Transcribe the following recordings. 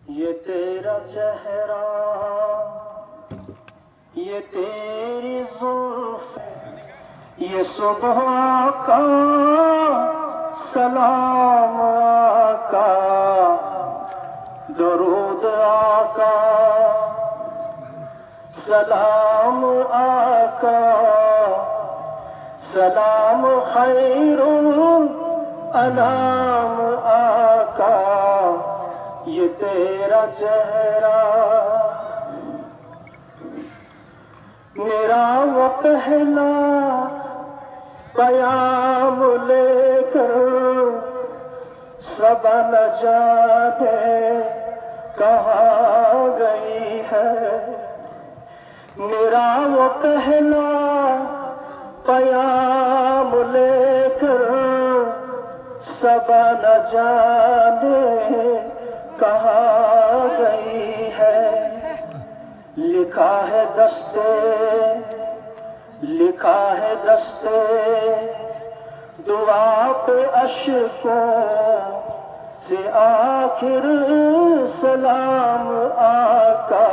یہ تیرا چہرہ، یہ تیری زلف، یہ صبح کا سلام آقا، درود آقا، سلام آقا، سلام خیر الانام آقا، یہ تیرا چہرہ میرا وہ پہلا پیام لے کر سب نہ جانے کہاں گئی ہے، میرا وہ پہلا پیام لے کر سب نہ جانے کہاں گئی ہے، لکھا ہے دستے دعا پہ اشکوں سے آخر سلام آقا،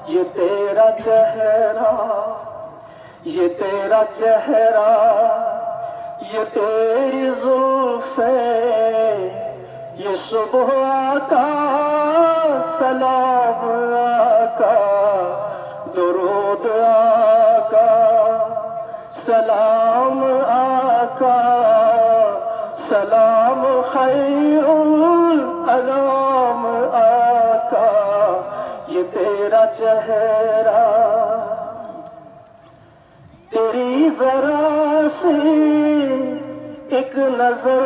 یہ تیرا چہرہ، یہ تیرا چہرہ، یہ تیری زلفیں، یہ صبح کا سلام آقا، درود آقا، سلام آقا، سلام خیر الانام آقا، یہ تیرا چہرہ، تیری ذرا سی ایک نظر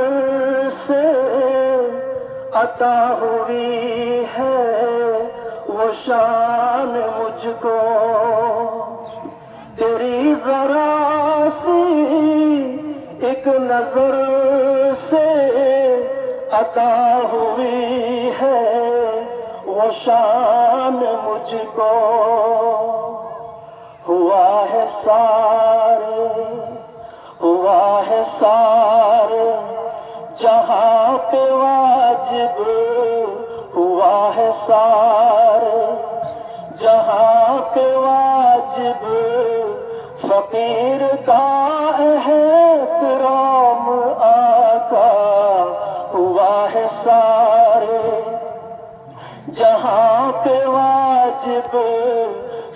سے عطا ہوئی ہے وہ شان مجھ کو، تیری ذرا سی ایک نظر سے عطا ہوئی ہے وہ شان مجھ کو، ہوا ہے سارے جہاں پہ واجب، ہوا ہے سارے جہاں پہ واجب، فقیر کا احترام آقا، ہوا ہے سارے جہاں پہ واجب،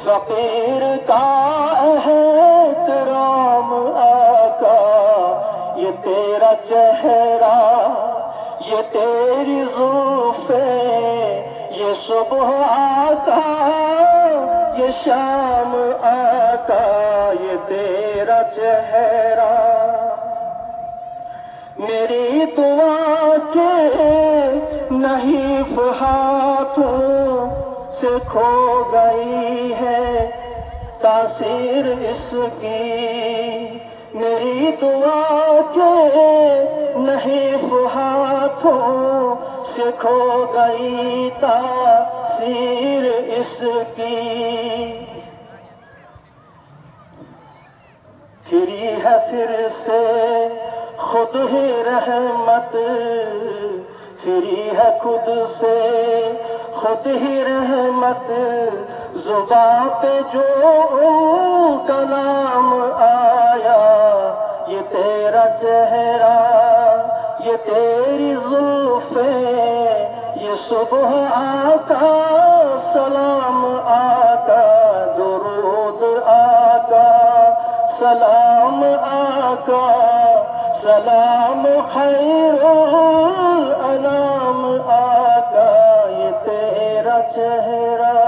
فقیر کا احترام آقا، یہ تیرا چہرہ، یہ تیری زلفیں، یہ صبح آقا، یہ شام آقا، یہ تیرا چہرہ، میری دعا کے نحیف ہاتھوں سے کھو گئی ہے تاثیر اس کی، میری دعا کے نحیف ہاتھوں سے کھو گئی تاثیر اس کی، پھری ہے پھر سے خود ہی رحمت، پھری ہے خود سے خود ہی رحمت، زباں پہ جو کا نام آیا، یہ تیرا چہرہ، یہ تیری زلفیں، یہ صبح آقا، سلام آقا، درود آقا، سلام آقا، سلام خیر الانام آقا، یہ تیرا چہرہ۔